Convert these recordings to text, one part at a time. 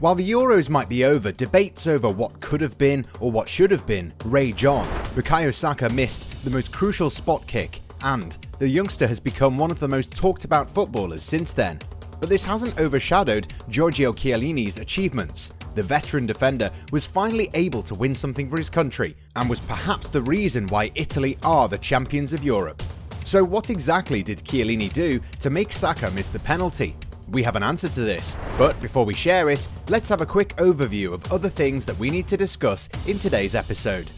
While the Euros might be over, debates over what could have been or what should have been rage on. Bukayo Saka missed the most crucial spot kick, and the youngster has become one of the most talked about footballers since then. But this hasn't overshadowed Giorgio Chiellini's achievements. The veteran defender was finally able to win something for his country, and was perhaps the reason why Italy are the champions of Europe. So what exactly did Chiellini do to make Saka miss the penalty? We have an answer to this, but before we share it, let's have a quick overview of other things that we need to discuss in today's episode.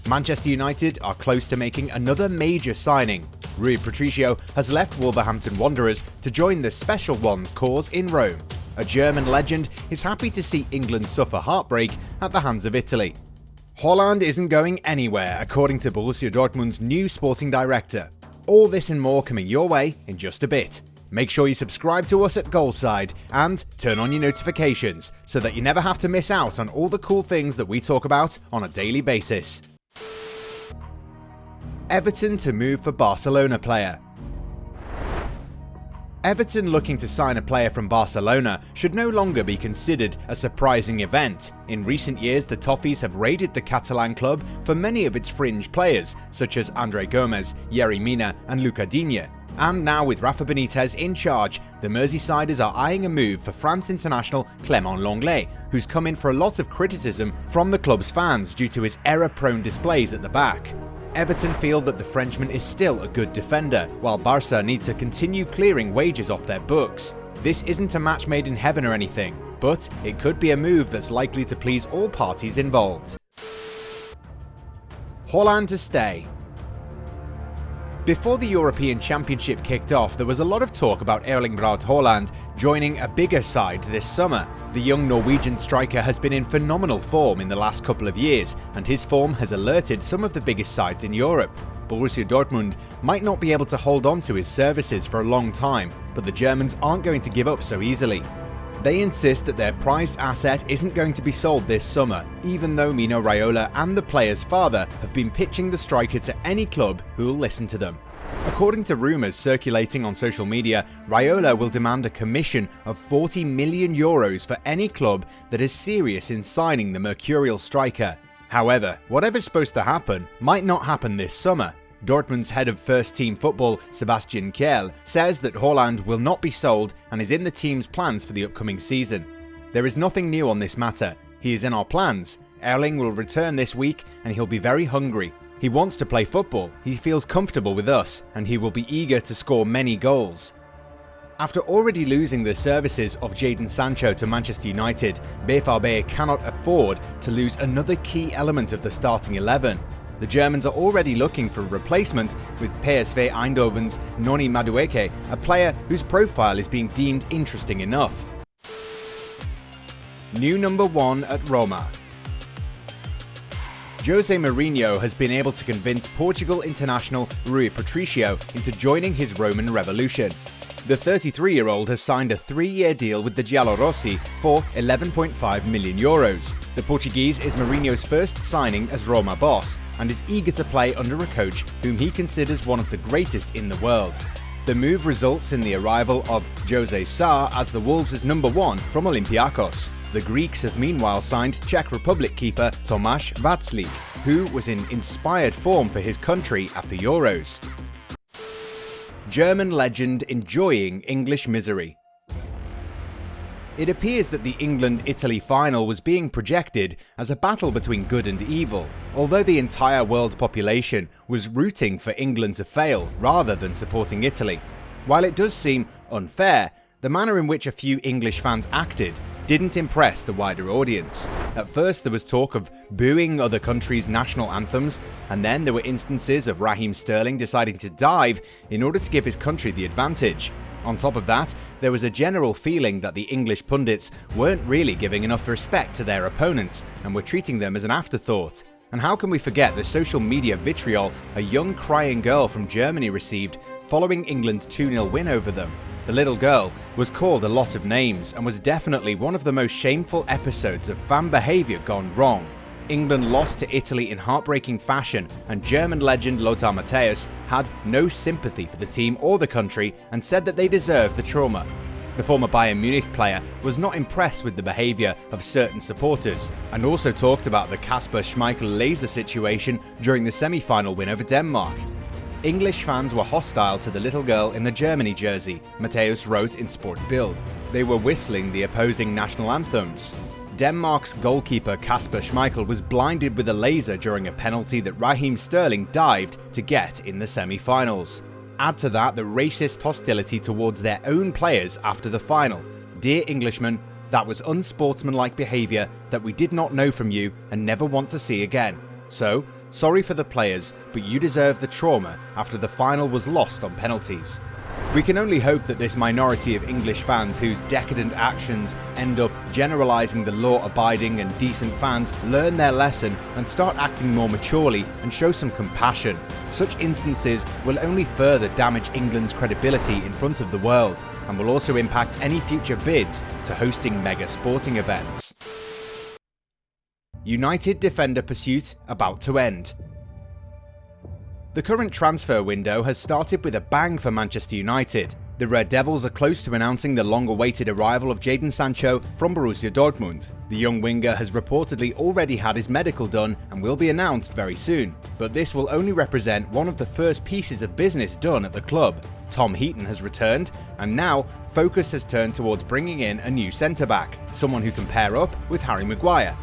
Manchester United are close to making another major signing. Rui Patricio has left Wolverhampton Wanderers to join the Special Ones cause in Rome. A German legend is happy to see England suffer heartbreak at the hands of Italy. Holland isn't going anywhere, according to Borussia Dortmund's new sporting director. All this and more coming your way in just a bit. Make sure you subscribe to us at Goalside and turn on your notifications so that you never have to miss out on all the cool things that we talk about on a daily basis. Everton to move for Barcelona player. Everton looking to sign a player from Barcelona should no longer be considered a surprising event. In recent years, the Toffees have raided the Catalan club for many of its fringe players, such as Andre Gomes, Yerry Mina and Luca Digne. And now with Rafa Benitez in charge, the Merseysiders are eyeing a move for France international Clément Lenglet, who's come in for a lot of criticism from the club's fans due to his error-prone displays at the back. Everton feel that the Frenchman is still a good defender, while Barca need to continue clearing wages off their books. This isn't a match made in heaven or anything, but it could be a move that's likely to please all parties involved. Holland to stay. Before the European Championship kicked off, there was a lot of talk about Erling Braut Haaland joining a bigger side this summer. The young Norwegian striker has been in phenomenal form in the last couple of years, and his form has alerted some of the biggest sides in Europe. Borussia Dortmund might not be able to hold on to his services for a long time, but the Germans aren't going to give up so easily. They insist that their prized asset isn't going to be sold this summer, even though Mino Raiola and the player's father have been pitching the striker to any club who'll listen to them. According to rumours circulating on social media, Raiola will demand a commission of €40 million for any club that is serious in signing the mercurial striker. However, whatever's supposed to happen might not happen this summer. Dortmund's head of first-team football, Sebastian Kehl, says that Haaland will not be sold and is in the team's plans for the upcoming season. There is nothing new on this matter. He is in our plans. Erling will return this week and he'll be very hungry. He wants to play football, he feels comfortable with us, and he will be eager to score many goals. After already losing the services of Jadon Sancho to Manchester United, BVB cannot afford to lose another key element of the starting 11. The Germans are already looking for a replacement with PSV Eindhoven's Noni Madueke, a player whose profile is being deemed interesting enough. New number 1 at Roma. Jose Mourinho has been able to convince Portugal international Rui Patricio into joining his Roman revolution. The 33-year-old has signed a 3-year deal with the Giallorossi for €11.5 million. The Portuguese is Mourinho's first signing as Roma boss and is eager to play under a coach whom he considers one of the greatest in the world. The move results in the arrival of Jose Sá as the Wolves' number 1 from Olympiacos. The Greeks have meanwhile signed Czech Republic keeper Tomáš Václavík, who was in inspired form for his country at the Euros. German legend enjoying English misery. It appears that the England-Italy final was being projected as a battle between good and evil, although the entire world population was rooting for England to fail rather than supporting Italy. While it does seem unfair, the manner in which a few English fans acted didn't impress the wider audience. At first there was talk of booing other countries' national anthems, and then there were instances of Raheem Sterling deciding to dive in order to give his country the advantage. On top of that, there was a general feeling that the English pundits weren't really giving enough respect to their opponents and were treating them as an afterthought. And how can we forget the social media vitriol a young crying girl from Germany received following England's 2-0 win over them? The little girl was called a lot of names and was definitely one of the most shameful episodes of fan behaviour gone wrong. England lost to Italy in heartbreaking fashion, and German legend Lothar Matthäus had no sympathy for the team or the country and said that they deserved the trauma. The former Bayern Munich player was not impressed with the behaviour of certain supporters, and also talked about the Kasper Schmeichel laser situation during the semi-final win over Denmark. English fans were hostile to the little girl in the Germany jersey, Matthäus wrote in Sport Bild. They were whistling the opposing national anthems. Denmark's goalkeeper Kasper Schmeichel was blinded with a laser during a penalty that Raheem Sterling dived to get in the semi-finals. Add to that the racist hostility towards their own players after the final. Dear Englishmen, that was unsportsmanlike behaviour that we did not know from you and never want to see again. So, sorry for the players, but you deserve the trauma after the final was lost on penalties. We can only hope that this minority of English fans whose decadent actions end up generalising the law-abiding and decent fans learn their lesson and start acting more maturely and show some compassion. Such instances will only further damage England's credibility in front of the world, and will also impact any future bids to hosting mega sporting events. United defender pursuit about to end. The current transfer window has started with a bang for Manchester United. The Red Devils are close to announcing the long-awaited arrival of Jadon Sancho from Borussia Dortmund. The young winger has reportedly already had his medical done and will be announced very soon. But this will only represent one of the first pieces of business done at the club. Tom Heaton has returned, and now focus has turned towards bringing in a new centre-back, someone who can pair up with Harry Maguire.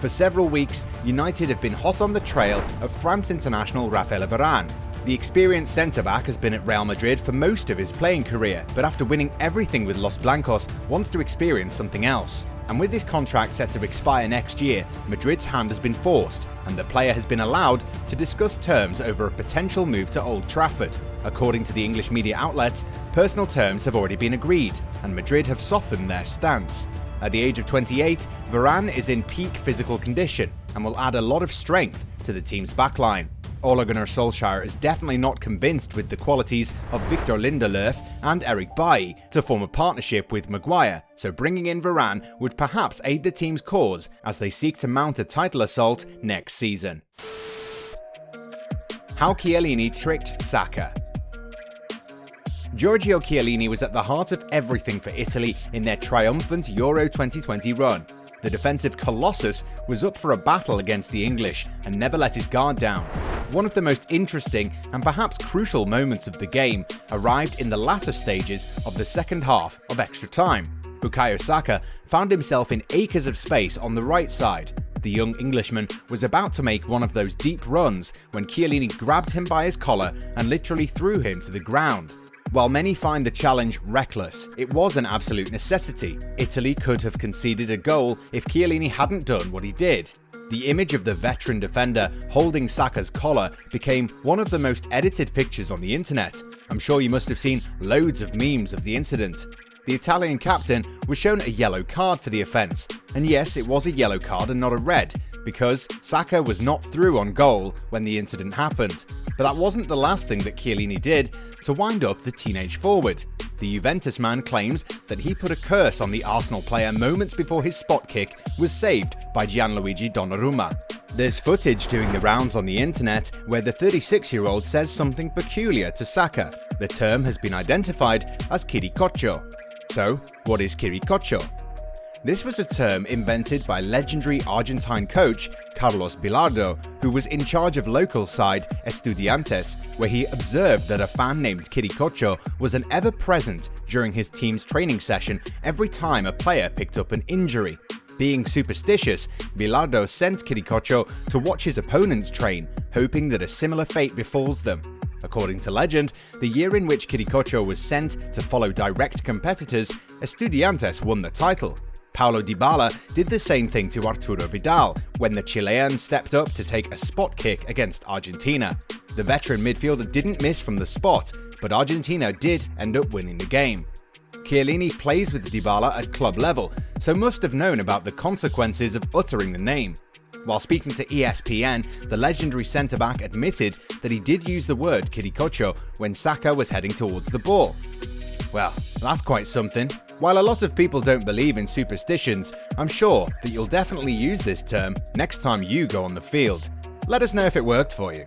For several weeks, United have been hot on the trail of France international Raphaël Varane. The experienced centre-back has been at Real Madrid for most of his playing career, but after winning everything with Los Blancos, wants to experience something else. And with his contract set to expire next year, Madrid's hand has been forced, and the player has been allowed to discuss terms over a potential move to Old Trafford. According to the English media outlets, personal terms have already been agreed, and Madrid have softened their stance. At the age of 28, Varane is in peak physical condition and will add a lot of strength to the team's backline. Ole Gunnar Solskjaer is definitely not convinced with the qualities of Victor Lindelöf and Eric Bailly to form a partnership with Maguire, so bringing in Varane would perhaps aid the team's cause as they seek to mount a title assault next season. How Chiellini tricked Saka. Giorgio Chiellini was at the heart of everything for Italy in their triumphant Euro 2020 run. The defensive colossus was up for a battle against the English and never let his guard down. One of the most interesting and perhaps crucial moments of the game arrived in the latter stages of the second half of extra time. Bukayo Saka found himself in acres of space on the right side. The young Englishman was about to make one of those deep runs when Chiellini grabbed him by his collar and literally threw him to the ground. While many find the challenge reckless, it was an absolute necessity. Italy could have conceded a goal if Chiellini hadn't done what he did. The image of the veteran defender holding Saka's collar became one of the most edited pictures on the internet. I'm sure you must have seen loads of memes of the incident. The Italian captain was shown a yellow card for the offence, and yes, it was a yellow card and not a red, because Saka was not through on goal when the incident happened. But that wasn't the last thing that Chiellini did to wind up the teenage forward. The Juventus man claims that he put a curse on the Arsenal player moments before his spot kick was saved by Gianluigi Donnarumma. There's footage doing the rounds on the internet where the 36-year-old says something peculiar to Saka. The term has been identified as kirikoccio. So, what is kirikoccio? This was a term invented by legendary Argentine coach Carlos Bilardo, who was in charge of local side Estudiantes, where he observed that a fan named Kirikoccio was an ever-present during his team's training session every time a player picked up an injury. Being superstitious, Bilardo sent Kirikoccio to watch his opponents train, hoping that a similar fate befalls them. According to legend, the year in which Kirikoccio was sent to follow direct competitors, Estudiantes won the title. Paulo Dybala did the same thing to Arturo Vidal when the Chilean stepped up to take a spot kick against Argentina. The veteran midfielder didn't miss from the spot, but Argentina did end up winning the game. Chiellini plays with Dybala at club level, so must have known about the consequences of uttering the name. While speaking to ESPN, the legendary centre-back admitted that he did use the word kirikoccio when Saka was heading towards the ball. Well, that's quite something. While a lot of people don't believe in superstitions, I'm sure that you'll definitely use this term next time you go on the field. Let us know if it worked for you.